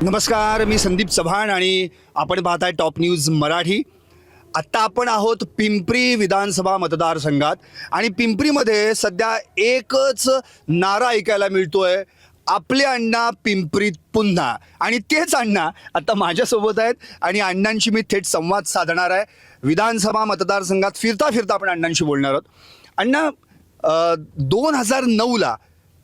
नमस्कार, मी संदीप चव्हाण आणि आपण पाहताय टॉप न्यूज मराठी. आत्ता आपण आहोत पिंपरी विधानसभा मतदारसंघात आणि पिंपरीमध्ये सध्या एकच नारा ऐकायला मिळतोय, आपले अण्णा पिंपरीत पुन्हा. आणि तेच अण्णा आता माझ्यासोबत आहेत आणि अण्णांशी मी थेट संवाद साधणार आहे. विधानसभा मतदारसंघात फिरता फिरता आपण अण्णांशी बोलणार आहोत. अण्णा, 2009ला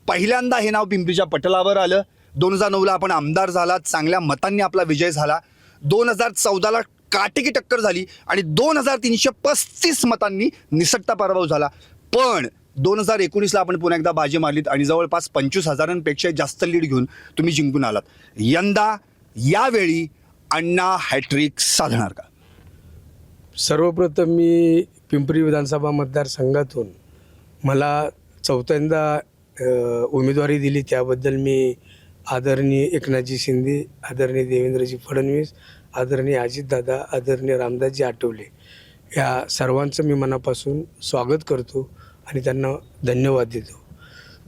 पहिल्यांदा हे नाव पिंपरीच्या पटलावर आलं. 2009ला आपण आमदार झालात, चांगल्या मतांनी आपला विजय झाला. 2014ला काटेकी टक्कर झाली आणि 2335 मतांनी निसटता पराभव झाला. पण 2019ला आपण पुन्हा एकदा बाजी मारलीत आणि जवळपास 25,000पेक्षा जास्त लीड घेऊन तुम्ही जिंकून आलात. यंदा यावेळी अण्णा हॅट्रिक साधणार का? सर्वप्रथम मी पिंपरी विधानसभा मतदारसंघातून मला चौथ्यांदा उमेदवारी दिली त्याबद्दल मी आदरणीय एकनाथजी शिंदे, आदरणीय देवेंद्रजी फडणवीस, आदरणीय अजितदादा, आदरणीय रामदासजी आठवले या सर्वांचं मी मनापासून स्वागत करतो आणि त्यांना धन्यवाद देतो.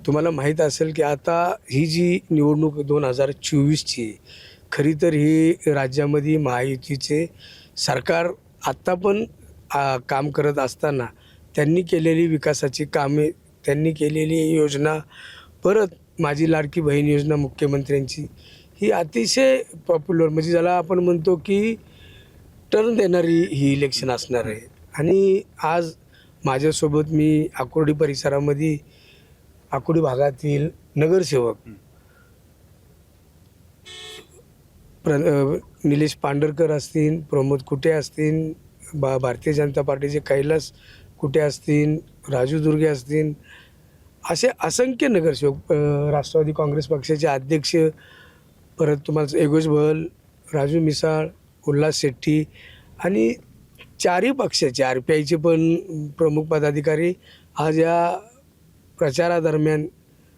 तुम्हाला माहीत असेल की आता ही जी निवडणूक 2024ची खरी तर ही राज्यामध्ये महायुतीचे सरकार आत्ता पण काम करत असताना त्यांनी केलेली विकासाची कामे, त्यांनी केलेली योजना, परत माझी लाडकी बहीण योजना मुख्यमंत्र्यांची ही अतिशय पॉप्युलर, म्हणजे ज्याला आपण म्हणतो की टर्न देणारी ही इलेक्शन असणार आहे. आणि आज माझ्यासोबत मी आकुर्डी परिसरामध्ये आकुर्डी भागातील नगरसेवक निलेश पांढरकर असतील, प्रमोद कुटे असतील, भारतीय जनता पार्टीचे कैलास कुटे असतील, राजू दुर्गे असतील, असे असंख्य नगरसेवक, राष्ट्रवादी काँग्रेस पक्षाचे अध्यक्ष, परत तुम्हाला एगोज बहल, राजू मिसाळ, उल्हास शेट्टी आणि चारही पक्षाचे RPIचे पण प्रमुख पदाधिकारी आज या प्रचारादरम्यान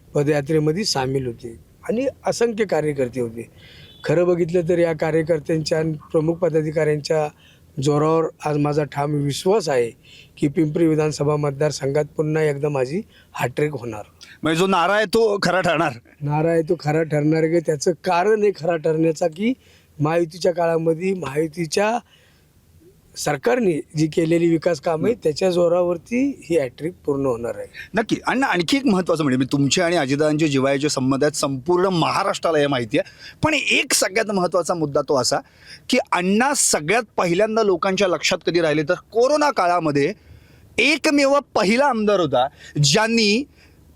पदयात्रेमध्ये सामील होते आणि असंख्य कार्यकर्ते होते. खरं बघितलं तर या कार्यकर्त्यांच्या आणि प्रमुख पदाधिकाऱ्यांच्या जोरावर आज माझा ठाम विश्वास आहे की पिंपरी विधानसभा मतदारसंघात पुन्हा एकदा माझी हॅट्रिक होणार. म्हणजे जो नारा आहे तो खरा ठरणार. नारा आहे तो खरा ठरणार आहे. त्याचं कारण आहे खरा ठरण्याचा की महायुतीच्या काळामध्ये महायुतीच्या सरकारने जी केलेली विकास कामं आहे त्याच्या जोरावरती ही हॅट्रिक पूर्ण होणार आहे. नक्की. आणि आणखी एक महत्त्वाचं म्हणजे तुमचे आणि अजितदादांचे जिव्हाळ्याचे संबंध आहेत, संपूर्ण महाराष्ट्राला हे माहिती आहे. पण एक सगळ्यात महत्त्वाचा मुद्दा तो असा की अण्णा सगळ्यात पहिल्यांदा लोकांच्या लक्षात कधी राहिले तर कोरोना काळामध्ये एकमेव पहिला आमदार होता ज्यांनी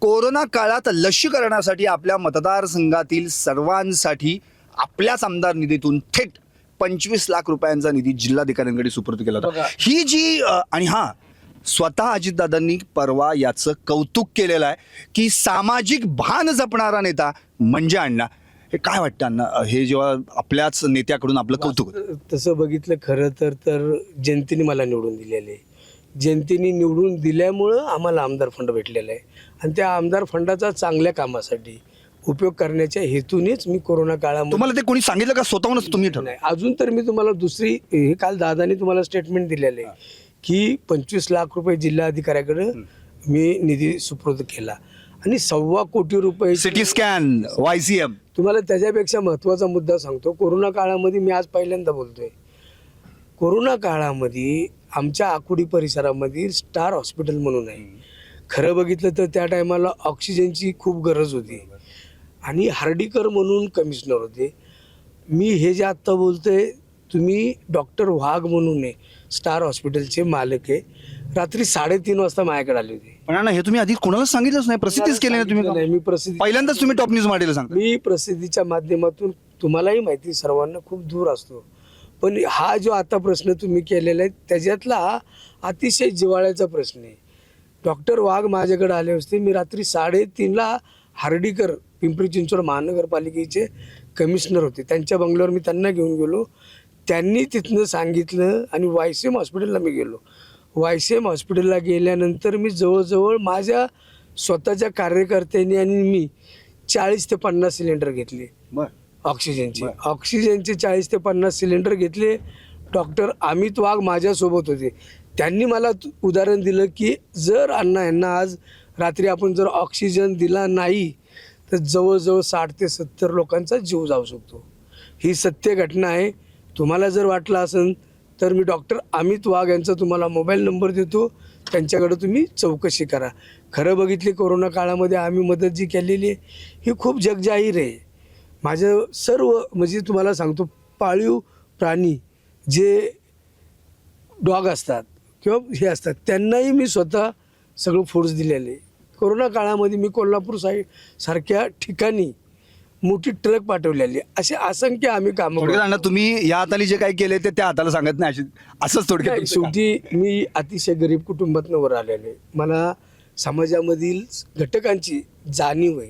कोरोना काळात लसीकरणासाठी आपल्या मतदारसंघातील सर्वांसाठी आपल्याच आमदार निधीतून थेट 25 लाख रुपयांचा निधी जिल्हाधिकाऱ्यांकडे सुपूर्द केला होता. ही जी आणि हां, स्वतः अजितदादांनी परवा याचं कौतुक केलेलं आहे की सामाजिक भान जपणारा नेता म्हणजे अण्णा. हे काय वाटतं अण्णा, हे जेव्हा आपल्याच नेत्याकडून आपलं कौतुक होतं? तसं बघितलं खरं तर जनतेने मला निवडून दिलेलं आहे. जनतेने निवडून दिल्यामुळं आम्हाला आमदार फंड भेटलेला आहे आणि त्या आमदार फंडाचा चांगल्या कामासाठी उपयोग करण्याच्या हेतूनेच मी कोरोना काळामध्ये. तुम्हाला ते कोणी सांगितलं का स्वतःहूनच तुम्ही ठरवलं? नाही, अजून तर मी तुम्हाला दुसरी, हे काल दादानी तुम्हाला स्टेटमेंट दिलेलं आहे की 25 लाख रुपये जिल्हाधिकाऱ्याकडे मी निधी सुपूर्द केला आणि 1.25 कोटी रुपये सिटी स्कॅन, YCM. तुम्हाला त्याच्यापेक्षा महत्त्वाचा मुद्दा सांगतो. कोरोना काळामध्ये मी आज पहिल्यांदा बोलतोय, कोरोना काळामध्ये आमच्या आकुर्डी परिसरामध्ये स्टार हॉस्पिटल म्हणून आहे. खरं बघितलं तर त्या टायमाला ऑक्सिजनची खूप गरज होती आणि हार्डीकर म्हणून कमिशनर होते. मी हे जे आत्ता बोलतोय, तुम्ही डॉक्टर वाघ म्हणून आहे, स्टार हॉस्पिटलचे मालक आहे, रात्री 3:30 वाजता माझ्याकडे आले होते. पण अण्णा, हे तुम्ही आधी कोणालाच सांगितलंच नाही, प्रसिद्धीच केली नाही तुम्ही? नाही, मी प्रसिद्धी पहिल्यांदाच तुम्ही टॉप न्यूज मांडलेलं सांगता. मी प्रसिद्धीच्या माध्यमातून, तुम्हालाही माहिती सर्वांना खूप दूर असतो, पण हा जो आता प्रश्न तुम्ही केलेला आहे त्याच्यातला हा अतिशय जिव्हाळ्याचा प्रश्न आहे. डॉक्टर वाघ माझ्याकडे आले असते, मी रात्री 3:30ला हार्डीकर पिंपरी चिंचवड महानगरपालिकेचे कमिशनर होते, त्यांच्या बंगल्यावर मी त्यांना घेऊन गेलो. त्यांनी तिथनं सांगितलं आणि YCM हॉस्पिटलला मी गेलो. YCM हॉस्पिटलला गेल्यानंतर मी जवळजवळ माझ्या स्वतःच्या कार्यकर्त्यांनी आणि मी 40 ते 50 सिलेंडर घेतले ऑक्सिजनचे. ऑक्सिजनचे 40 ते 50 सिलेंडर घेतले. डॉक्टर अमित वाघ माझ्यासोबत होते. त्यांनी मला उदाहरण दिलं की जर अण्णा यांना आज रात्री आपण जर ऑक्सिजन दिला नाही तर जवळजवळ 60 ते 70 लोकांचा जीव जाऊ शकतो. ही सत्य घटना आहे. तुम्हाला जर वाटलं असेल तर मी डॉक्टर अमित वाघ यांचा तुम्हाला मोबाईल नंबर देतो, त्यांच्याकडे तुम्ही चौकशी करा. खरं बघितली कोरोना काळामध्ये आम्ही मदत जी केलेली आहे ही खूप जगजाहीर आहे. माझं सर्व म्हणजे तुम्हाला सांगतो, पाळीव प्राणी जे डॉग असतात किंवा हे असतात त्यांनाही मी स्वतः सगळं फूड्स दिलेले. कोरोना काळामध्ये मी कोल्हापूर सारख्या ठिकाणी मोठी ट्रक पाठवलेली. असे असंख्य आम्ही कामं थोडक्यात करतो. अण्णा तुम्ही या हाताने जे काही केले ते त्या हाताला सांगत नाही असंच थोडक्यात नाही, तुमचं काम. शेवटी मी अतिशय गरीब कुटुंबातनं वर आलेले. मला समाजामधील घटकांची जाणीव आहे.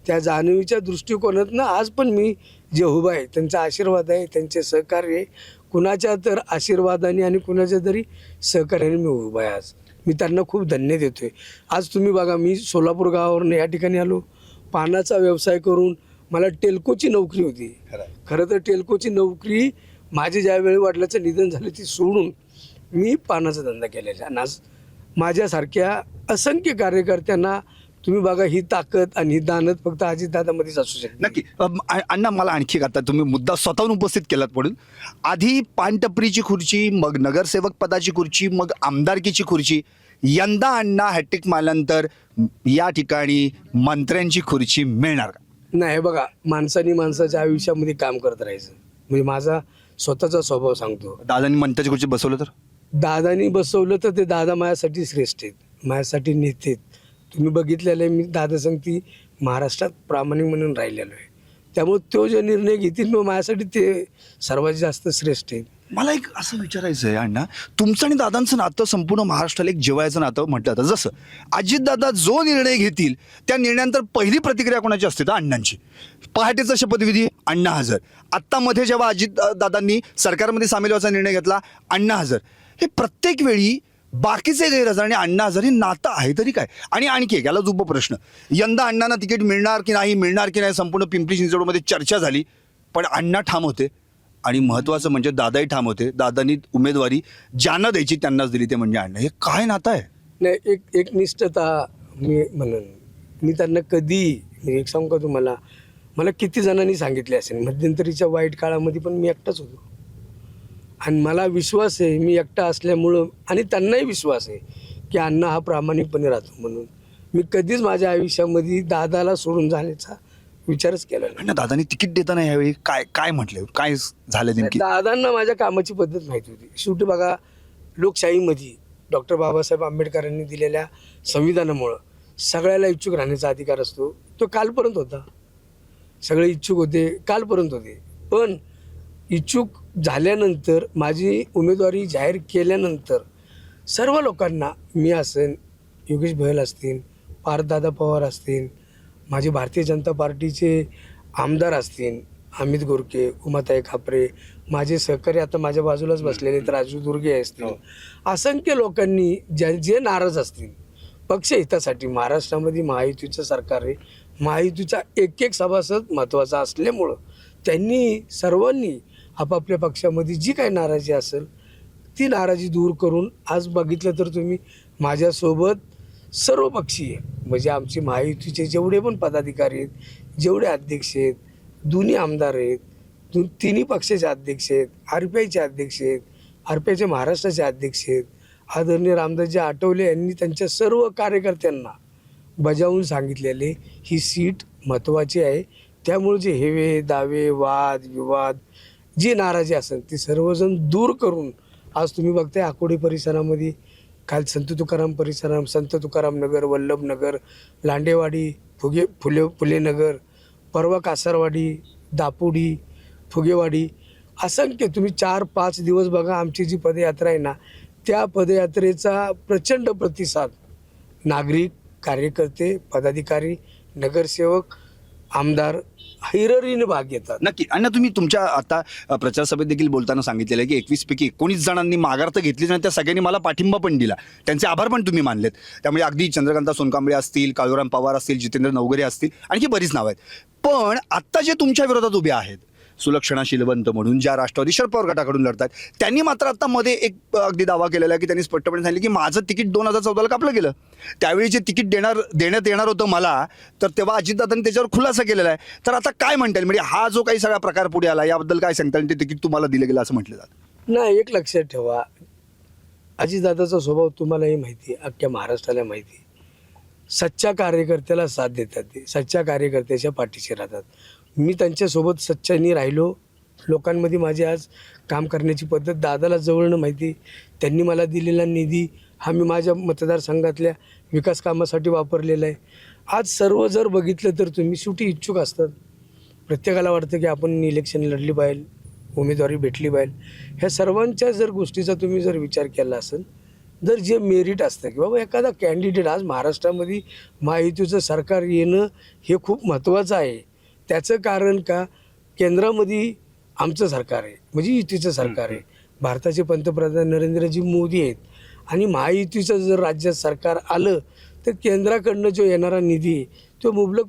त्या जाणीवीच्या दृष्टिकोनातनं आज पण मी जे उभा आहे त्यांचा आशीर्वाद आहे, त्यांचे सहकार्य आहे. कुणाच्या तर आशीर्वादाने आणि कुणाच्या तरी सहकार्याने मी उभा आहे. आज मी त्यांना खूप धन्य देतोय. आज तुम्ही बघा, मी सोलापूर गावावरून या ठिकाणी आलो. पानाचा व्यवसाय करून मला टेल्कोची नोकरी होती. खरं आहे. खरं तर टेल्कोची नोकरी माझे ज्यावेळी वडिलाचं निधन झालं ती सोडून मी पानाचा धंदा केलेला. आणि आज माझ्यासारख्या असंख्य कार्यकर्त्यांना तुम्ही बघा, ही ताकद आणि ही दानत फक्त अजितदादामध्येच असू शकते. नक्की. अण्णा मला आणखी एक आता तुम्ही मुद्दा स्वतःहून उपस्थित केलात म्हणून, आधी पानटपरीची खुर्ची, मग नगरसेवक पदाची खुर्ची, मग आमदारकीची खुर्ची, यंदा अण्णा हॅट्रिक मारल्यानंतर या ठिकाणी मंत्र्यांची खुर्ची मिळणार का? नाही, हे बघा, माणसाने माणसाच्या आयुष्यामध्ये काम करत राहायचं. म्हणजे माझा स्वतःचा स्वभाव सांगतो. दादांनी मंत्र्याची खुर्ची बसवलं तर दादानी बसवलं तर ते दादा माझ्यासाठी श्रेष्ठ आहेत, माझ्यासाठी नेते आहेत. तुम्ही बघितलेलं आहे, मी दादा सांगती महाराष्ट्रात प्रामाणिक म्हणून राहिलेलो आहे. त्यामुळे तो जो निर्णय घेतील मग माझ्यासाठी ते सर्वात जास्त श्रेष्ठ आहेत. मला एक असं विचारायचं आहे अण्णा, तुमचं आणि दादांचं नातं संपूर्ण महाराष्ट्राला एक जिव्हाळ्याचं नातं म्हटलं जातं. जसं अजितदादा जो निर्णय घेतील त्या निर्णयानंतर पहिली प्रतिक्रिया कोणाची असते तर अण्णांची. पहाटेचा शपथविधी अण्णा हजर. आत्ता मध्ये जेव्हा अजितदादांनी सरकारमध्ये सामील व्हायचा निर्णय घेतला अण्णा हजर. हे प्रत्येक वेळी बाकीचे गैरहजर आणि अण्णा हजर हे नातं आहे तरी काय? आणि आणखी एक याला जुब प्रश्न, यंदा अण्णांना तिकीट मिळणार की नाही संपूर्ण पिंपरी चिंचवडमध्ये चर्चा झाली, पण अण्णा ठाम होते. आणि महत्त्वाचं म्हणजे दादाही ठाम होते. दादांनी उमेदवारी ज्यांना द्यायची त्यांनाच दिली, ते म्हणजे अण्णा. हे काय नातं आहे? नाही, एक निष्ठता मी म्हणून मी त्यांना कधी एक सांगू का तुम्हाला, मला किती जणांनी सांगितले असेल मध्यंतरीच्या वाईट काळामध्ये पण मी एकटाच होतो. आणि मला विश्वास आहे, मी एकटा असल्यामुळं आणि त्यांनाही विश्वास आहे की अण्णा हा प्रामाणिकपणे राहतो. म्हणून मी कधीच माझ्या आयुष्यामध्ये दादाला सोडून जाण्याचा विचारच केला नाही. अण्णा दादांनी तिकीट देताना यावेळी काय काय म्हटलं, काय झालं नेमकी? दादांना माझ्या कामाची पद्धत माहिती होती. शेवटी बघा, लोकशाहीमध्ये डॉक्टर बाबासाहेब आंबेडकरांनी दिलेल्या संविधानामुळं सगळ्याला इच्छुक राहण्याचा अधिकार असतो. तो कालपर्यंत होता. सगळे इच्छुक होते, कालपर्यंत होते. पण इच्छुक झाल्यानंतर माझी उमेदवारी जाहीर केल्यानंतर सर्व लोकांना, मी असेल, योगेश भैल असतील, पार्थदादा पवार असतील, माझे भारतीय जनता पार्टीचे आमदार असतील, अमित गोरके, उमाताई खापरे, माझे सहकारी आता माझ्या बाजूलाच बसलेले तर राजू दुर्गे असतील, असंख्य लोकांनी जे नाराज असतील पक्ष हितासाठी, महाराष्ट्रामध्ये महायुतीचं सरकार आहे, महायुतीचा एक सभासद महत्त्वाचा असल्यामुळं त्यांनी सर्वांनी आपापल्या पक्षामध्ये जी काही नाराजी असेल ती नाराजी दूर करून आज बघितलं तर तुम्ही माझ्यासोबत सर्व पक्षीय म्हणजे आमचे महायुतीचे जेवढे पण पदाधिकारी आहेत, जेवढे अध्यक्ष आहेत, दोन्ही आमदार आहेत, तिन्ही पक्षाचे अध्यक्ष आहेत, RPIचे अध्यक्ष आहेत, RPIचे महाराष्ट्राचे अध्यक्ष आहेत, आदरणीय रामदासजी आठवले यांनी त्यांच्या सर्व कार्यकर्त्यांना बजावून सांगितलेले ही सीट महत्त्वाची आहे. त्यामुळे जे हेवे दावे वाद विवाद जी नाराजी असेल ती सर्वजण दूर करून आज तुम्ही बघताय आकोडी परिसरामध्ये काल संत तुकाराम नगर, वल्लभनगर, लांडेवाडी, फुले नगर, परवा कासारवाडी, दापोडी, फुगेवाडी, असंख्य तुम्ही 4-5 दिवस बघा आमची जी पदयात्रा आहे ना, त्या पदयात्रेचा प्रचंड प्रतिसाद नागरिक, कार्यकर्ते, पदाधिकारी, नगरसेवक, आमदार हिरिरीने भाग घेतात. नक्की. अण्णा तुम्ही तुमच्या आता प्रचार सभेत देखील बोलताना सांगितलेलं आहे की 21 पैकी 19 जणांनी माघार तर घेतलीच नाही, त्या सगळ्यांनी मला पाठिंबा पण दिला, त्यांचे आभार पण तुम्ही मानलेत. त्यामुळे अगदी चंद्रकांता सोनकांबळे असतील, काळूराम पवार असतील, जितेंद्र नवघरे असतील, आणखी बरीच नावं आहेत. पण आत्ता जे तुमच्या विरोधात उभे आहेत, सुलक्षणा शीलवंत म्हणून, ज्या राष्ट्रवादी शरद पवार गटाकडून लढतात, त्यांनी मात्र आता मध्ये एक अगदी दावा केलेला आहे की त्यांनी स्पष्टपणे सांगितलं की माझं तिकीट 2014ला कापलं गेलं. त्यावेळी जे तिकीट देण्यात येणार होतं मला, तर तेव्हा अजितदादांनी त्याच्यावर खुलासा केलेला आहे. तर आता काय म्हणता येईल, म्हणजे हा जो काही सगळा प्रकार पुढे आला याबद्दल काय सांगता येईल? ते तिकीट तुम्हाला दिलं गेलं असं म्हटलं जातं. नाही, एक लक्षात ठेवा, अजितदादाचा स्वभाव तुम्हालाही माहिती आहे, अख्ख्या महाराष्ट्राला माहिती आहे. सच्च्या कार्यकर्त्याला साथ देतात, ते सच्च्या कार्यकर्त्याच्या पाठीशी राहतात. मी त्यांच्यासोबत सच्चानी राहिलो. लोकांमध्ये माझी आज काम करण्याची पद्धत दादाला जवळनं माहिती. त्यांनी मला दिलेला निधी हा मी माझ्या मतदारसंघातल्या विकास कामासाठी वापरलेला आहे. आज सर्व जर बघितलं तर तुम्ही शेवटी इच्छुक असतात. प्रत्येकाला वाटतं की आपण इलेक्शन लढली पाहिजे, उमेदवारी भेटली पाहिजे. ह्या सर्वांच्या जर गोष्टीचा तुम्ही जर विचार केला असेल, जर जे मेरिट असतं की बाबा एखादा कॅन्डिडेट आज महाराष्ट्रामध्ये महायुतीचं सरकार येणं हे खूप महत्त्वाचं आहे. त्याचं कारण का, केंद्रामध्ये आमचं सरकार आहे, म्हणजे युतीचं सरकार आहे. भारताचे पंतप्रधान नरेंद्रजी मोदी आहेत आणि महायुतीचं जर राज्यात सरकार आलं तर केंद्राकडनं जो येणारा निधी आहे तो मुबलक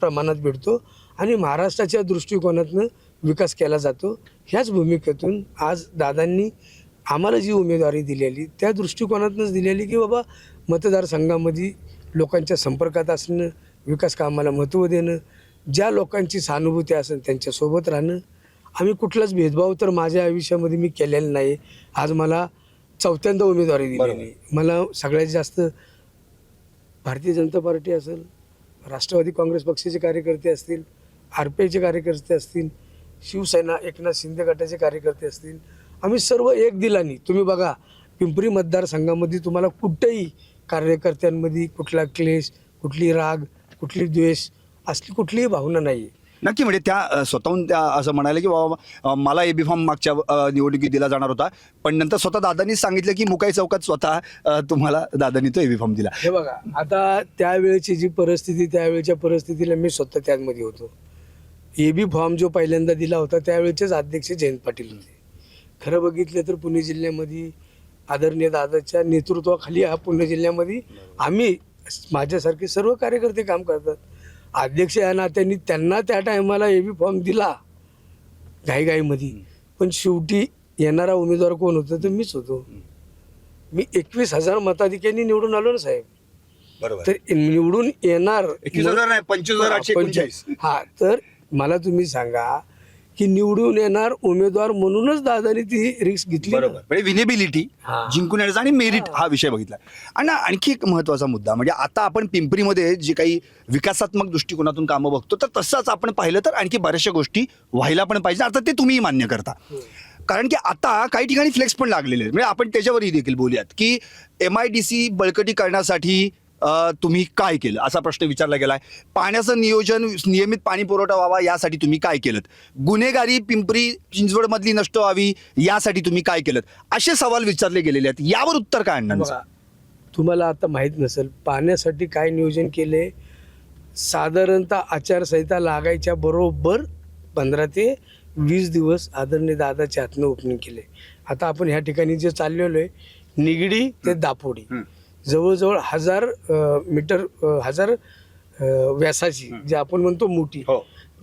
प्रमाणात भेटतो आणि महाराष्ट्राच्या दृष्टिकोनातनं विकास केला जातो. ह्याच भूमिकेतून आज दादांनी आम्हाला जी उमेदवारी दिलेली त्या दृष्टिकोनातूनच दिलेली की बाबा मतदारसंघामध्ये लोकांच्या संपर्कात असणं, विकास कामाला महत्त्व देणं, ज्या लोकांची सहानुभूती असेल त्यांच्यासोबत राहणं. आम्ही कुठलाच भेदभाव तर माझ्या आयुष्यामध्ये मी केलेला नाही. आज मला 4थ्यांदा उमेदवारी दिलेली. मला सगळ्यात जास्त भारतीय जनता पार्टी असेल, राष्ट्रवादी काँग्रेस पक्षाचे कार्यकर्ते असतील, RPIचे कार्यकर्ते असतील, शिवसेना एकनाथ शिंदे गटाचे कार्यकर्ते असतील, आम्ही सर्व एक दिलानी. तुम्ही बघा, पिंपरी मतदारसंघामध्ये तुम्हाला कुठेही कार्यकर्त्यांमध्ये कुठला क्लेश, कुठली राग, कुठली द्वेष असली कुठलीही भावना नाही. नक्की, म्हणजे त्या स्वतःहून त्या असं म्हणाले की बाबा मला AB फॉर्म मागच्या निवडणुकीत दिला जाणार होता, पण नंतर स्वतः दादांनीच सांगितलं की मुकाई चौकात स्वतः तुम्हाला दादांनी तो AB फॉर्म दिला. हे बघा, आता त्यावेळेची जी परिस्थिती, त्यावेळेच्या परिस्थितीला मी स्वतः त्यामध्ये होतो. AB फॉर्म जो पहिल्यांदा दिला होता त्यावेळेचेच अध्यक्ष जयंत पाटील होते. खरं बघितलं तर पुणे जिल्ह्यामध्ये आदरणीय दादाच्या नेतृत्वाखाली हा पुणे जिल्ह्यामध्ये आम्ही माझ्यासारखे सर्व कार्यकर्ते काम करतात. अध्यक्ष या नात्याने त्यांना त्या टायमाला AB फॉर्म दिला घाईघाईमध्ये, पण शेवटी येणारा उमेदवार कोण होतं तर मीच होतो. मी 21,000 मताधिक्यांनी निवडून आलो ना साहेब. बरोबर. तर निवडून येणार 21,000 नाही, 25,839. हा, तर मला तुम्ही सांगा की निवडून येणार उमेदवार म्हणूनच दादानी ती रिस्क घेतली. बरोबर, म्हणजे विनेबिलिटी हा. जिंकून येण्याचा आणि मेरिट हा विषय बघितला. आणि आणखी एक महत्त्वाचा मुद्दा म्हणजे आता आपण पिंपरीमध्ये जे काही विकासात्मक दृष्टिकोनातून कामं बघतो, तर तसंच आपण पाहिलं तर आणखी बऱ्याचशा गोष्टी व्हायला पण पाहिजे. आता ते तुम्हीही मान्य करता, कारण की आता काही ठिकाणी फ्लेक्स पण लागलेले आहेत. म्हणजे आपण त्याच्यावरही देखील बोलूयात की MIDC बळकटी करण्यासाठी तुम्ही काय केलं असा प्रश्न विचारला गेलाय. पाण्याचं नियोजन, नियमित पाणी पुरवठा व्हावा यासाठी तुम्ही काय केलं? गुन्हेगारी पिंपरी चिंचवडमधली नष्ट व्हावी यासाठी तुम्ही काय केलं? असे सवाल विचारले गेलेले आहेत. यावर उत्तर काय अण्णांचं? तुम्हाला आता माहीत नसेल पाण्यासाठी काय नियोजन केले. साधारणतः आचारसंहिता लागायच्या बरोबर 15 ते 20 दिवस आदरणीय दादाच्या हातनं ओपनिंग केले. आता आपण ह्या ठिकाणी जे चाललेलो आहे निगडी ते दापोडी, जवळजवळ 1000 मीटर 1000 व्यासाची जे आपण म्हणतो मोठी,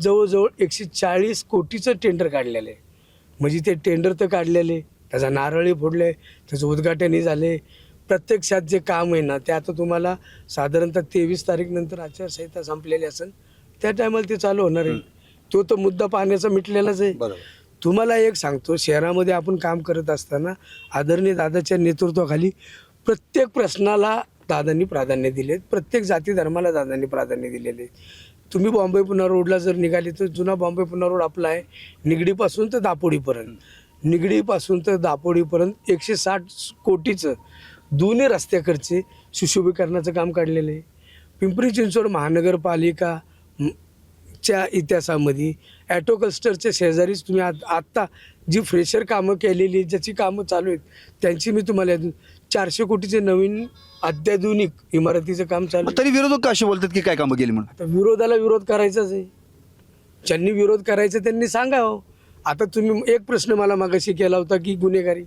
जवळजवळ 140 कोटीचं टेंडर काढलेलं आहे. म्हणजे ते टेंडर तर काढलेले, त्याचा नारळी फोडले, त्याचं उद्घाटनही झाले. प्रत्यक्षात जे काम आहे ना ते आता तुम्हाला साधारणतः 23 तारीख नंतर आचारसंहिता संपलेली असेल त्या टायमाला ते चालू होणार आहे. तो तर मुद्दा पाण्याचा मिटलेलाच आहे. तुम्हाला एक सांगतो, शहरामध्ये आपण काम करत असताना आदरणीय दादाच्या नेतृत्वाखाली प्रत्येक प्रश्नाला दादांनी प्राधान्य दिले, प्रत्येक जाती धर्माला दादांनी प्राधान्य दिलेले. तुम्ही बॉम्बे पुणा रोडला जर निघाले तर जुना बॉम्बे पुणा रोड आपला आहे, निगडीपासून तर दापोडीपर्यंत. निगडीपासून तर दापोडीपर्यंत 160 कोटीचं दोन्ही रस्त्याकडचे सुशोभीकरणाचं काम काढलेलं आहे. पिंपरी चिंचवड महानगरपालिका च्या इतिहासामध्ये ॲटो क्लस्टरच्या शेजारीच तुम्ही आत्ता जी फ्रेशर कामं केलेली आहेत, ज्याची कामं चालू आहेत त्यांची मी तुम्हाला 400 कोटीचे नवीन अत्याधुनिक इमारतीचं काम चालू आहे. तरी विरोधक असे बोलतात की काय कामं केली म्हणून. आता विरोधाला विरोध करायचाच आहे. ज्यांनी विरोध करायचा त्यांनी सांगावं. आता तुम्ही एक प्रश्न मला मागाशी केला होता की गुन्हेगारी.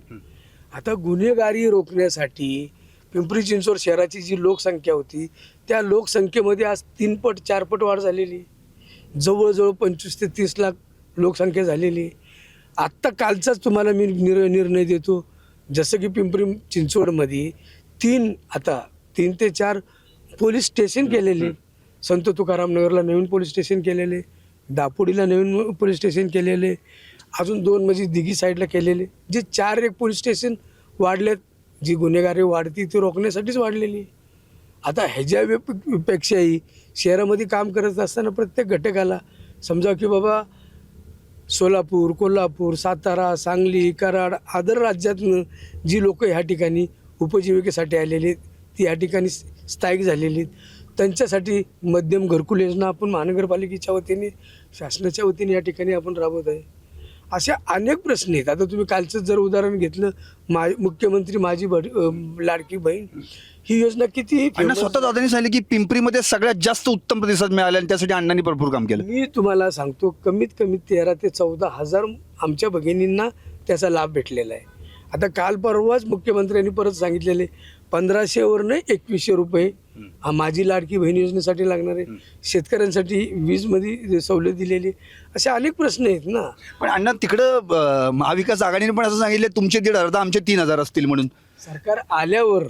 आता गुन्हेगारी रोखण्यासाठी पिंपरी चिंचवड शहराची जी लोकसंख्या होती त्या लोकसंख्येमध्ये आज 3 पट 4 पट वाढ झालेली. जवळजवळ 25 ते 30 लाख लोकसंख्या झालेली आहे. आत्ता कालचाच तुम्हाला मी निर्णय देतो, जसं की पिंपरी चिंचवडमध्ये 3 ते 4 पोलीस स्टेशन केलेले, संत तुकाराम नगरला नवीन पोलीस स्टेशन केलेले, दापोडीला नवीन पोलीस स्टेशन केलेले, अजून 2 म्हणजे दिघी साईडला केलेले, जे 4 पोलीस स्टेशन वाढलेत. जी गुन्हेगारी वाढती ती रोखण्यासाठीच वाढलेली. आता ह्याच्यापेक्षाही शहरामध्ये काम करत असताना प्रत्येक घटकाला समजा की बाबा सोलापूर, कोल्हापूर, सातारा, सांगली, कराड, आदर राज्यातून जी लोक ह्या ठिकाणी उपजीविकेसाठी आलेली आहेत, ती ह्या ठिकाणी स्थायिक झालेली आहेत, त्यांच्यासाठी मध्यम घरकुल योजना आपण महानगरपालिकेच्या वतीने, शासनाच्या वतीने या ठिकाणी आपण राबवत आहे. अशा अनेक प्रश्न आहेत. आता तुम्ही कालचं जर उदाहरण घेतलं, मुख्यमंत्री माझी लाडकी बहीण ही योजना किती अण्णा स्वतः दादांनी सांगितलं की पिंपरीमध्ये सगळ्यात जास्त उत्तम प्रतिसाद मिळाला आणि त्यासाठी अण्णांनी भरपूर काम केलं. मी तुम्हाला सांगतो, कमीत कमी 13 ते 14 हजार आमच्या भगिनींना त्याचा लाभ भेटलेला आहे. आता काल परवाच मुख्यमंत्र्यांनी परत सांगितलेले 1500वरनं 2100 रुपये माझी लाडकी बहीण योजनेसाठी लागणार आहे. शेतकऱ्यांसाठी वीजमध्ये सवलत दिलेली. असे अनेक प्रश्न आहेत ना. पण अण्णा तिकडं महाविकास आघाडीने पण असं सांगितलं तुमचे 1,500 आमचे 3,000 असतील म्हणून. सरकार आल्यावर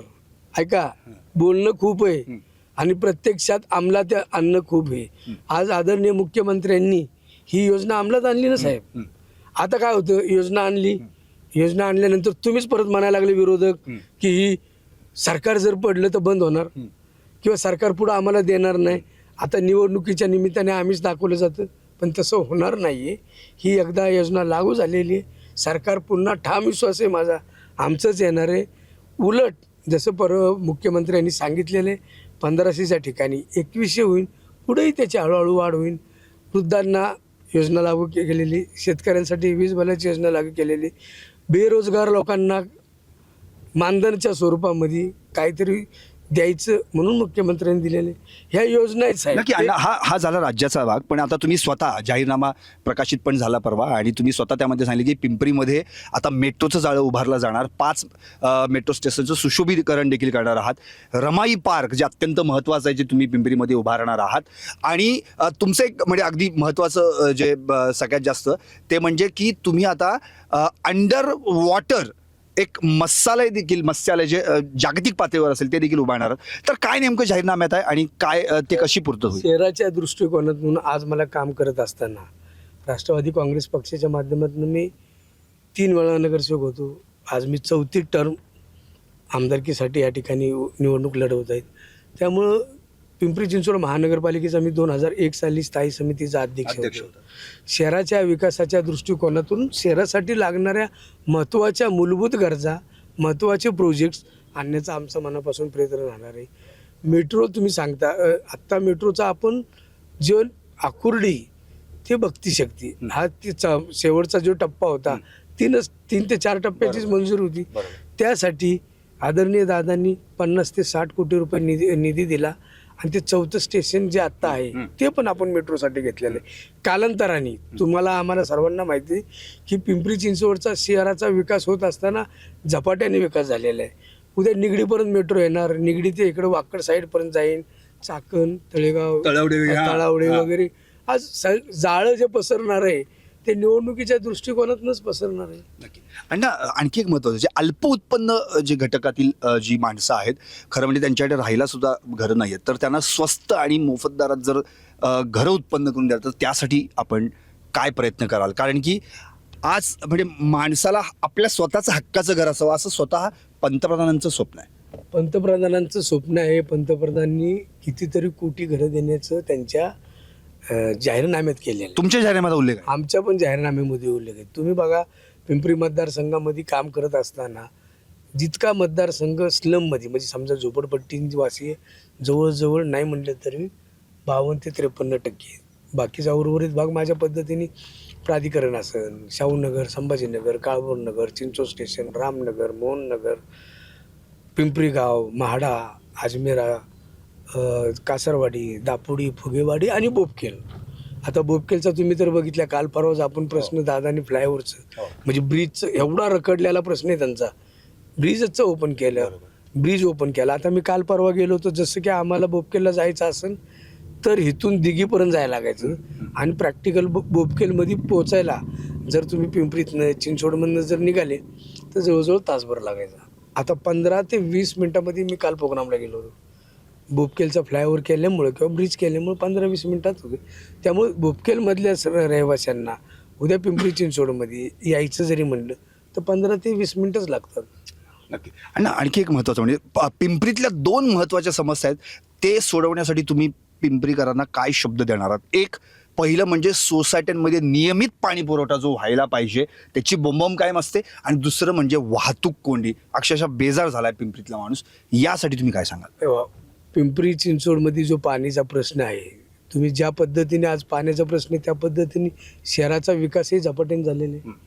ऐका, बोलणं खूप आहे आणि प्रत्यक्षात अंमलात आणणं खूप आहे. आज आदरणीय मुख्यमंत्र्यांनी ही योजना अंमलात आणली ना साहेब. आता काय होतं, योजना आणल्यानंतर तुम्हीच परत म्हणायला लागले विरोधक की ही सरकार जर पडलं तर बंद होणार किंवा सरकार पुढं आम्हाला देणार नाही. आता निवडणुकीच्या निमित्ताने आम्हीच दाखवलं जातं, पण तसं होणार नाही आहे. ही एकदा योजना लागू झालेली आहे. सरकार पुन्हा ठाम विश्वास आहे माझा आमचंच येणार आहे. उलट जसं मुख्यमंत्र्यांनी सांगितलेले 1500च्या ठिकाणी 2100 होईल, पुढेही त्याची हळूहळू वाढ होईल. वृद्धांना योजना लागू केलेली, शेतकऱ्यांसाठी वीज बिलाची योजना लागू केलेली, बेरोजगार लोकांना मानधनच्या स्वरूपामध्ये काहीतरी द्यायचं म्हणून मुख्यमंत्र्यांनी दिलेले ह्या योजना आहेत साहेब. नक्की अण्णा, हा झाला राज्याचा भाग. पण आता तुम्ही स्वतः जाहीरनामा प्रकाशित पण झाला परवा आणि तुम्ही स्वतः त्यामध्ये सांगितले की पिंपरीमध्ये आता मेट्रोचं जाळं उभारलं जाणार, 5 मेट्रो स्टेशनचं सुशोभीकरण देखील करणार आहात. रमाई पार्क जे अत्यंत महत्त्वाचं आहे जे तुम्ही पिंपरीमध्ये उभारणार आहात. आणि तुमचं एक म्हणजे अगदी महत्त्वाचं जे सगळ्यात जास्त ते म्हणजे की तुम्ही आता अंडर वॉटर एक मत्स्यालय जे जागतिक पातळीवर असेल ते देखील उभारणार. तर काय नेमकं जाहीरनाम्यात आहे आणि काय ते कशी पूर्ण होईल? शहराच्या दृष्टिकोनातून आज मला काम करत असताना राष्ट्रवादी काँग्रेस पक्षाच्या माध्यमातून मी 3 वेळा नगरसेवक होतो. आज मी 4थी टर्म आमदारकीसाठी या ठिकाणी निवडणूक लढवत आहेत. त्यामुळं पिंपरी चिंचवड महानगरपालिकेचा मी 2001 साली स्थायी समितीचा अध्यक्ष होतो. शहराच्या विकासाच्या दृष्टिकोनातून शहरासाठी लागणाऱ्या महत्त्वाच्या मूलभूत गरजा, महत्त्वाचे प्रोजेक्ट्स आणण्याचा आमचा मनापासून प्रयत्न राहणार आहे. मेट्रो तुम्ही सांगता, आत्ता मेट्रोचा आपण जो आकुर्डी ते भक्ती शक्ती हा शेवटचा जो टप्पा होता 3 ते 4 टप्प्याचीच मंजूर होती. त्यासाठी आदरणीय दादांनी 50 ते 60 कोटी रुपये निधी दिला आणि ते 4थं स्टेशन जे आत्ता आहे ते पण आपण मेट्रोसाठी घेतलेलं आहे. कालांतराने तुम्हाला आम्हाला सर्वांना माहिती आहे की पिंपरी चिंचवडचा शहराचा विकास होत असताना झपाट्याने विकास झालेला आहे. उद्या निगडीपर्यंत मेट्रो येणार, निगडी ते इकडं वाकड साईडपर्यंत जाईल, चाकण, तळेगाव, तळावडे वगैरे. आज जाळं जे पसरणार आहे ते निवडणुकीच्या दृष्टिकोनातूनच पसरणार आहे. नक्की. अण्णा आणखी एक महत्त्वाचं जे अल्प उत्पन्न जे घटकातील जी माणसं आहेत, खरं म्हणजे त्यांच्याकडे राहायला सुद्धा घरं नाही आहेत, तर त्यांना स्वस्त आणि मोफत दरात जर घरं उत्पन्न करून द्याल तर त्यासाठी आपण काय प्रयत्न कराल? कारण की आज म्हणजे माणसाला आपल्या स्वतःचं हक्काचं घर असावं असं स्वतः पंतप्रधानांचं स्वप्न आहे. पंतप्रधानांचं स्वप्न आहे. पंतप्रधानांनी कितीतरी कोटी घरं देण्याचं त्यांच्या जाहीरनाम्यात केलेलं. तुमच्या जाहीरनाम्याचा उल्लेख आहे? आमच्या पण जाहीरनाम्यामध्ये उल्लेख आहे. तुम्ही बघा, पिंपरी मतदारसंघामध्ये काम करत असताना जितका मतदारसंघ स्लममध्ये म्हणजे समजा झोपडपट्टी वासी जवळजवळ नाही म्हणलं तरी 52 ते 53%. बाकीचा उर्वरित भाग माझ्या पद्धतीने प्राधिकरण असेल, शाहूनगर, संभाजीनगर, काळभोरनगर, चिंचोड स्टेशन, रामनगर, मोहननगर, पिंपरी गाव, म्हाडा, अजमेरा, कासरवाडी, दापोडी, फुगेवाडी आणि बोपखेल. आता बोपखेलचा तुम्ही तर बघितल्या, काल परवाच आपण प्रश्न दादानी फ्लायओव्हरचं म्हणजे ब्रिजचं एवढा रखडलेला प्रश्न आहे त्यांचा. ब्रिजचं ओपन केलं, ब्रिज ओपन केला. आता मी काल परवा गेलो होतो, जसं की आम्हाला बोपखेलला जायचं असेल तर इथून दिघीपर्यंत जायला लागायचं आणि प्रॅक्टिकल बोपकेलमध्ये पोचायला जर तुम्ही पिंपरीतनं चिंचवडमधनं जर निघाले तर जवळजवळ तासभर लागायचा. आता 15 ते 20 मिनटामध्ये मी काल प्रोग्रामला गेलो होतो. बोपकेलचा फ्लायओव्हर केल्यामुळं किंवा ब्रिज केल्यामुळं 15-20 मिनटात होते. त्यामुळे बोपकेलमधल्या रहिवाशांना उद्या पिंपरी चिंचवडमध्ये यायचं जरी म्हणलं तर 15 ते 20 मिनटंच लागतात. नक्की. आणि आणखी एक महत्त्वाचं म्हणजे पिंपरीतल्या 2 महत्त्वाच्या समस्या आहेत, ते सोडवण्यासाठी तुम्ही पिंपरीकरांना काय शब्द देणार आहात? एक पहिलं म्हणजे सोसायट्यांमध्ये नियमित पाणी पुरवठा जो व्हायला पाहिजे त्याची बोंबाबोंब कायम असते, आणि दुसरं म्हणजे वाहतूक कोंडी. अक्षरशः बेजार झालाय पिंपरीतला माणूस. यासाठी तुम्ही काय सांगाल? तेव्हा पिंपरी चिंचवडमध्ये जो पाणीचा प्रश्न आहे, तुम्ही ज्या पद्धतीने आज पाण्याचा प्रश्न आहे त्या पद्धतीने शहराचा विकासही झपाट्याने झालेला आहे.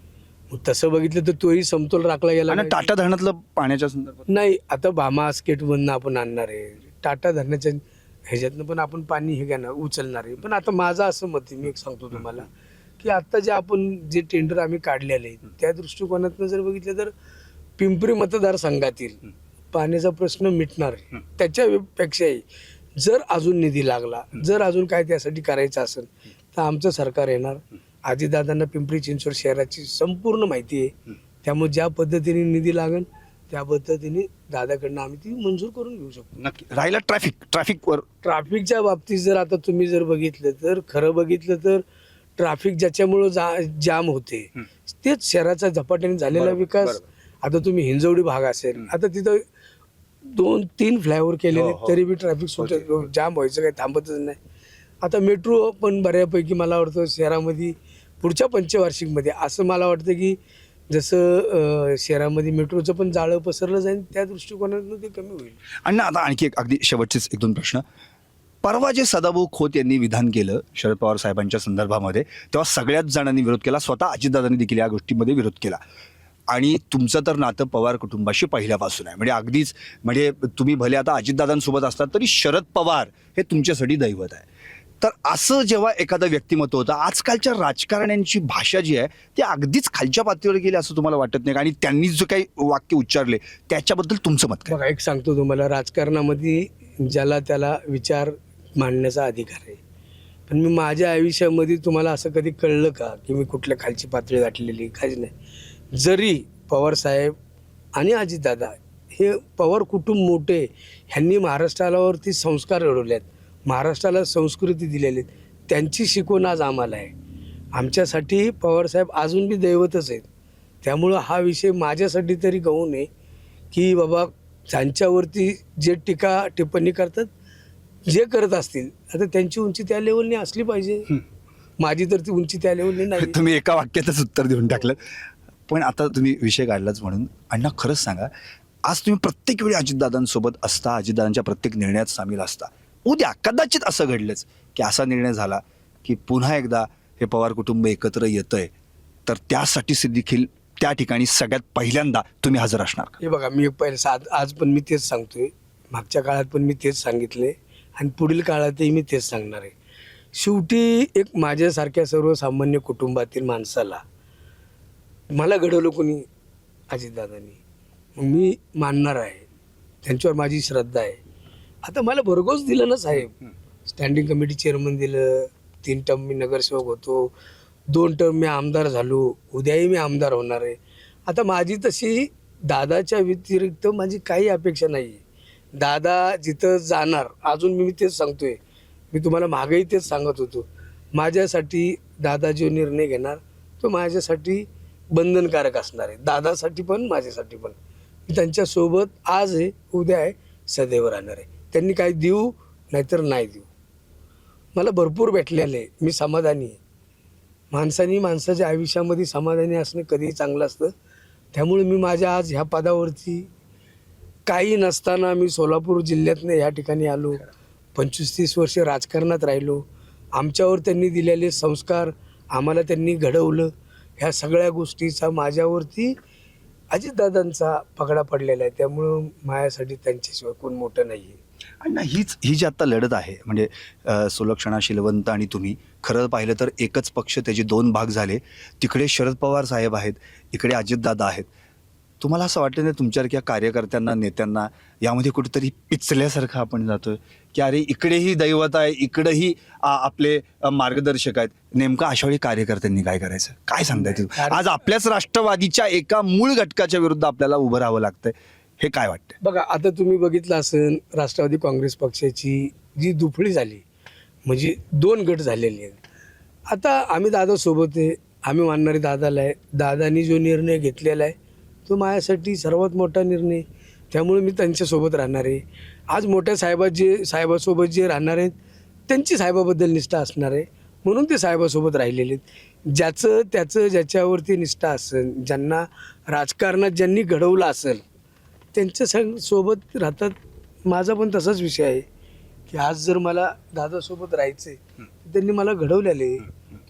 मग तसं बघितलं तर तोही समतोल राखला गेला आणि टाटा धरणातलं पाण्याच्या संदर्भात नाही. आता भामा स्केटमधनं आपण आणणार आहे, टाटा धरणाच्या ह्याच्यातनं पण आपण पाणी हे घेणार उचलणार आहे. पण आता माझं असं मत आहे, मी एक सांगतो तुम्हाला, की आत्ता जे आपण जे टेंडर आम्ही काढलेले आहे त्या दृष्टिकोनातनं जर बघितलं तर पिंपरी मतदारसंघातील पाण्याचा प्रश्न मिटणार आहे. त्याच्यापेक्षाही जर अजून निधी लागला, जर अजून काय त्यासाठी करायचं असेल तर आमचं सरकार येणार. अजितदादांना पिंपरी चिंचवड शहराची संपूर्ण माहिती आहे, त्यामुळे ज्या पद्धतीने निधी लागेल त्या पद्धतीने दादाकडनं आम्ही ती मंजूर करून घेऊ शकतो. नक्की. राहिला ट्रॅफिकवर. ट्रॅफिकच्या बाबतीत जर आता तुम्ही जर बघितलं तर खरं बघितलं तर ट्रॅफिक ज्याच्यामुळं जाम होते तेच शहराचा झपाट्याने झालेला विकास. आता तुम्ही हिंजवडी भाग असेल, आता तिथं 2-3 फ्लायओव्हर केलेले तरी बी ट्रॅफिक जाम व्हायचं काही थांबतच नाही. आता मेट्रो पण बऱ्यापैकी मला वाटतं शहरामध्ये पुढच्या पंचवार्षिकमध्ये असं मला वाटतं की जसं शहरामध्ये मेट्रोचं पण जाळं पसरलं जाईल त्या दृष्टिकोनातून ते कमी होईल. आणि आता आणखी एक अगदी शेवटचेच 1-2 प्रश्न. परवा जे सदाभाऊ खोत यांनी विधान केलं शरद पवार साहेबांच्या संदर्भामध्ये, तेव्हा सगळ्याच जणांनी विरोध केला, स्वतः अजितदादांनी देखील या गोष्टीमध्ये विरोध केला. आणि तुमचं तर नातं पवार कुटुंबाशी पहिल्यापासून आहे, म्हणजे अगदीच म्हणजे तुम्ही भले आता अजितदादांसोबत असतात तरी शरद पवार हे तुमच्यासाठी दैवत आहे. तर असं जेव्हा एखादं व्यक्तिमत्व होतं, आजकालच्या राजकारण्यांची भाषा जी आहे ती अगदीच खालच्या पातळीवर गेली असं तुम्हाला वाटत नाही? आणि त्यांनी जो काही वाक्य उच्चारले त्याच्याबद्दल तुमचं मत काय? बघा, एक सांगतो तुम्हाला, राजकारणामध्ये ज्याला त्याला विचार मांडण्याचा अधिकार आहे. पण मी माझ्या आयुष्यामध्ये तुम्हाला असं कधी कळलं का की मी कुठल्या खालची पातळी गाठलेली? काहीच नाही. जरी पवारसाहेब आणि अजितदादा हे पवार कुटुंब मोठे, ह्यांनी महाराष्ट्रावरती संस्कार घडवले आहेत, महाराष्ट्राला संस्कृती दिलेली आहेत, त्यांची शिकवण आज आम्हाला आहे. आमच्यासाठी पवारसाहेब अजून बी दैवतच आहेत. त्यामुळं हा विषय माझ्यासाठी तरी गहू नये की बाबा त्यांच्यावरती जे टीका टिप्पणी करतात, जे करत असतील, आता त्यांची उंची त्या लेवलने असली पाहिजे. माझी तर ती उंची त्या लेवलने नाही. तुम्ही एका वाक्यातच उत्तर देऊन टाकलं. पण आता तुम्ही विषय काढलाच म्हणून अण्णा खरंच सांगा, आज तुम्ही प्रत्येक वेळी अजितदादांसोबत असता, अजितदादांच्या प्रत्येक निर्णयात सामील असता. उद्या कदाचित असं घडलंच की असा निर्णय झाला की पुन्हा एकदा हे पवार कुटुंब एकत्र येतंय, तर त्यासाठी देखील त्या ठिकाणी सगळ्यात पहिल्यांदा तुम्ही हजर असणार का? हे बघा, मी पहिलं आज पण मी तेच सांगतोय, मागच्या काळात पण मी तेच सांगितले आणि पुढील काळातही मी तेच सांगणार आहे. शेवटी एक माझ्यासारख्या सर्वसामान्य कुटुंबातील माणसाला मला घडवलं कोणी? अजितदादांनी. मग मी मानणार आहे, त्यांच्यावर माझी श्रद्धा आहे. आता मला भरघोस दिलं ना साहेब, स्टँडिंग कमिटी चेअरमन दिलं, 3 टर्म मी नगरसेवक होतो, 2 टर्म मी आमदार झालो, उद्याही मी आमदार होणार आहे. आता माझी तशी दादाच्या व्यतिरिक्त माझी काही अपेक्षा नाही आहे. दादा जिथं जाणार, अजून मी तेच सांगतोय, मी तुम्हाला मागेही तेच सांगत होतो, माझ्यासाठी दादा जो निर्णय घेणार तो माझ्यासाठी बंधनकारक असणार आहे. दादासाठी पण माझ्यासाठी पण. मी त्यांच्यासोबत आज आहे, उद्या आहे, सदैव राहणार आहे. त्यांनी काय देऊ नाहीतर नाही देऊ, मला भरपूर भेटलेलं आहे. मी समाधानी आहे. माणसाने माणसाच्या आयुष्यामध्ये समाधानी असणं कधीही चांगलं असतं. त्यामुळे मी माझ्या आज ह्या पदावरती काही नसताना मी सोलापूर जिल्ह्यातनं ह्या ठिकाणी आलो, 25-30 वर्ष राजकारणात राहिलो. आमच्यावर त्यांनी दिलेले संस्कार, आम्हाला त्यांनी घडवलं, ह्या सगळ्या गोष्टीचा माझ्यावरती अजितदादांचा पगडा पडलेला आहे. त्यामुळं माझ्यासाठी त्यांच्याशिवाय कोण मोठं नाही आहे. आणि ही जी आता लढत आहे म्हणजे सुलक्षणा, शिलवंत आणि तुम्ही, खरं पाहिलं तर एकच पक्ष, त्याचे 2 भाग झाले. तिकडे शरद पवार साहेब आहेत, इकडे अजितदादा आहेत. तुम्हाला असं वाटतं नाही तुमच्यासारख्या कार्यकर्त्यांना नेत्यांना यामध्ये कुठेतरी पिचल्यासारखं आपण जातोय की अरे इकडेही दैवत आहे, इकडेही आपले मार्गदर्शक आहेत, नेमकं अशा वेळी कार्यकर्त्यांनी काय करायचं, काय सांगताय तुम्ही? आज आपल्याच राष्ट्रवादीच्या एका मूळ घटकाच्या विरुद्ध आपल्याला उभं राहावं लागतंय, हे काय वाटतं? बघा, आता तुम्ही बघितलं असेल राष्ट्रवादी काँग्रेस पक्षाची जी दुफळी झाली, म्हणजे 2 गट झालेले आहेत. आता आम्ही दादासोबत आहे, आम्ही मानणारे दादाला आहे. दादानी जो निर्णय घेतलेला आहे तो माझ्यासाठी सर्वात मोठा निर्णय, त्यामुळे मी त्यांच्यासोबत राहणार आहे. आज मोठ्या साहेबासोबत जे राहणार आहेत त्यांची साहेबाबद्दल निष्ठा असणार आहे, म्हणून ते साहेबासोबत राहिलेले आहेत. त्याचं ज्याच्यावरती निष्ठा असेल, ज्यांना राजकारणात ज्यांनी घडवलं असेल त्यांच्या सोबत राहतात. माझा पण तसाच विषय आहे की आज जर मला दादासोबत राहायचं आहे, त्यांनी मला घडवलेलं आहे,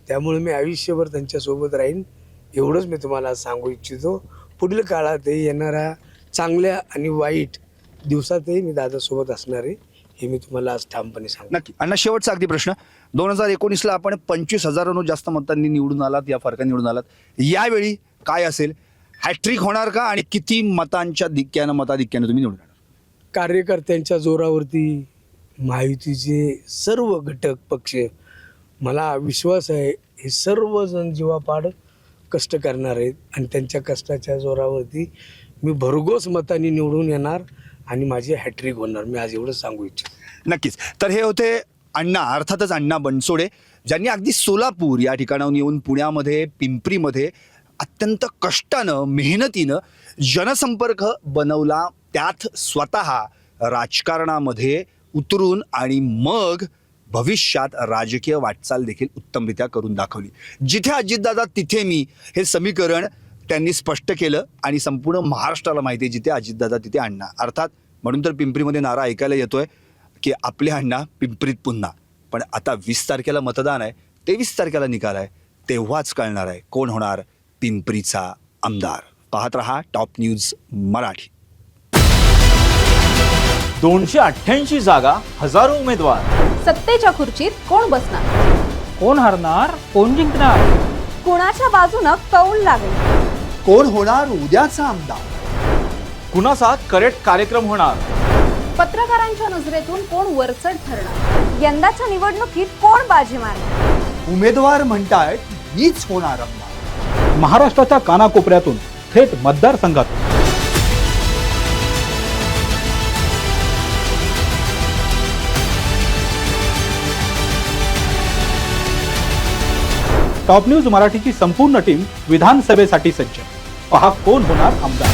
त्यामुळे मी आयुष्यभर त्यांच्यासोबत राहीन, एवढंच मी तुम्हाला आज सांगू इच्छितो. पुढील काळातही येणाऱ्या चांगल्या आणि वाईट दिवसातही मी दादासोबत असणार आहे, हे मी तुम्हाला आज ठामपणे सांगतो. नक्की. अण्णा, शेवटचा अगदी प्रश्न, 2019ला आपण 25,000 जास्त मतांनी निवडून आलात, या फरकाने निवडून आलात. यावेळी काय असेल, हॅट्रिक होणार का आणि किती मताधिक्यानं तुम्ही निवडून येणार? कार्यकर्त्यांच्या जोरावरती महायुतीचे सर्व घटक पक्ष, मला विश्वास आहे हे सर्वजण जीवापाड कष्ट करणार आहेत आणि त्यांच्या कष्टाच्या जोरावरती मी भरघोस मतांनी निवडून येणार आणि माझी हॅट्रिक होणार, मी आज एवढंच सांगू इच्छितो. नक्कीच. तर हे होते अण्णा, अर्थातच अण्णा बनसोडे, ज्यांनी अगदी सोलापूर या ठिकाणाहून येऊन पुण्यामध्ये, पिंपरीमध्ये अत्यंत कष्टानं, मेहनतीनं जनसंपर्क बनवला, त्यात स्वतः राजकारणामध्ये उतरून आणि मग भविष्यात राजकीय वाटचाल देखील उत्तमरित्या करून दाखवली. जिथे अजितदादा तिथे मी, हे समीकरण त्यांनी स्पष्ट केलं आणि संपूर्ण महाराष्ट्राला माहिती आहे जिथे अजितदादा तिथे अण्णा. अर्थात म्हणून तर पिंपरीमध्ये नारा ऐकायला येतोय की आपले अण्णा पिंपरीत पुन्हा. पण आता 20 तारखेला मतदान आहे, 23 तारखेला निकाल आहे, तेव्हाच कळणार आहे कोण होणार पिंपरीचा आमदार. पाहत रहा टॉप न्यूज मराठी. 288 जागा, हजारो उमेदवार. सत्तेच्या खुर्चीत कोण बसणार, कोण हरणार, कोण जिंकणार, कुणाच्या बाजूनं कौल लागेल, कोण होणार उद्याचा आमदार, कुणाचा करेक्ट कार्यक्रम होणार, पत्रकारांच्या नजरेतून कोण वरचढ ठरणार, यंदाच्या निवडणुकीत कोण बाजी मारणार. उमेदवार म्हणतायत मीच होणार आमदार. महाराष्ट्राच्या कानाकोपऱ्यातून थेट मतदारसंघातून टॉप न्यूज मराठीची संपूर्ण टीम विधानसभेसाठी सज्ज. पहा कोण होणार आमदार.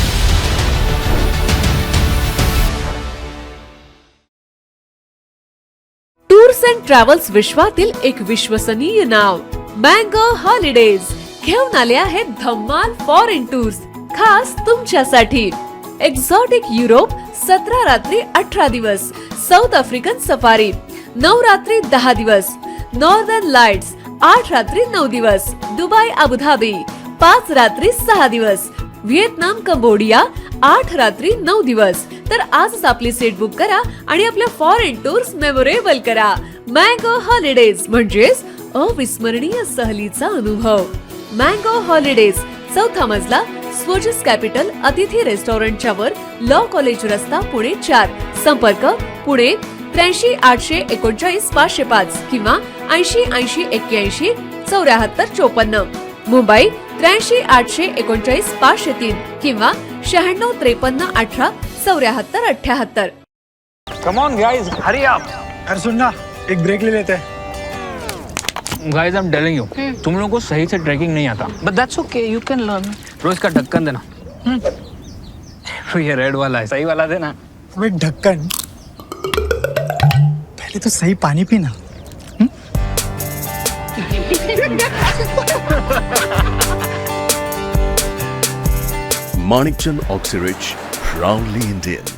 टूर्स अँड ट्रॅव्हल्स विश्वातील एक विश्वसनीय नाव मँगो हॉलिडेज घेऊन आले आहेत धम्माल फॉरेन टूर्स, खास तुमच्यासाठी. एक्झॉटिक युरोप 17 रात्री 18 दिवस, साऊथ आफ्रिकन सफारी 9 रात्री 10 दिवस, नॉर्दर्न लाईट्स 8 रात्री 9 दिवस, दुबई अबुधाबी 5 रात्री 6 दिवस, व्हिएतनाम कंबोडिया 8 रात्री 9 दिवस. तर आजच आपली सीट बुक करा आणि आपल्या फॉरेन टूर्स मेमोरेबल करा. मँगो हॉलिडेज म्हणजेच अविस्मरणीय सहलीचा अनुभव. मँगो हॉलिडेज, 4था मजला, स्वोजिस कॅपिटल अतिथी रेस्टॉरंटच्या वर, लॉ कॉलेज रस्ता, पुणे 4. संपर्क पुणे 83 839 505 किंवा 80 80 81 74 54. मुंबई 83 839 503 किंवा 96 53 18 74 78. Come on guys, hurry up. यार सुन ना, एक ब्रेक ले लेते हैं. Guys, I am telling you, तुम लोगों को सही से ट्रैकिंग नहीं आता. But that's okay, you can learn. रोज का ढक्कन देना. ये रेड वाला है, सही वाला देना. अबे ढक्कन, पहले तो सही पानी पीना. Manikchand Oxyrich, proudly Indian.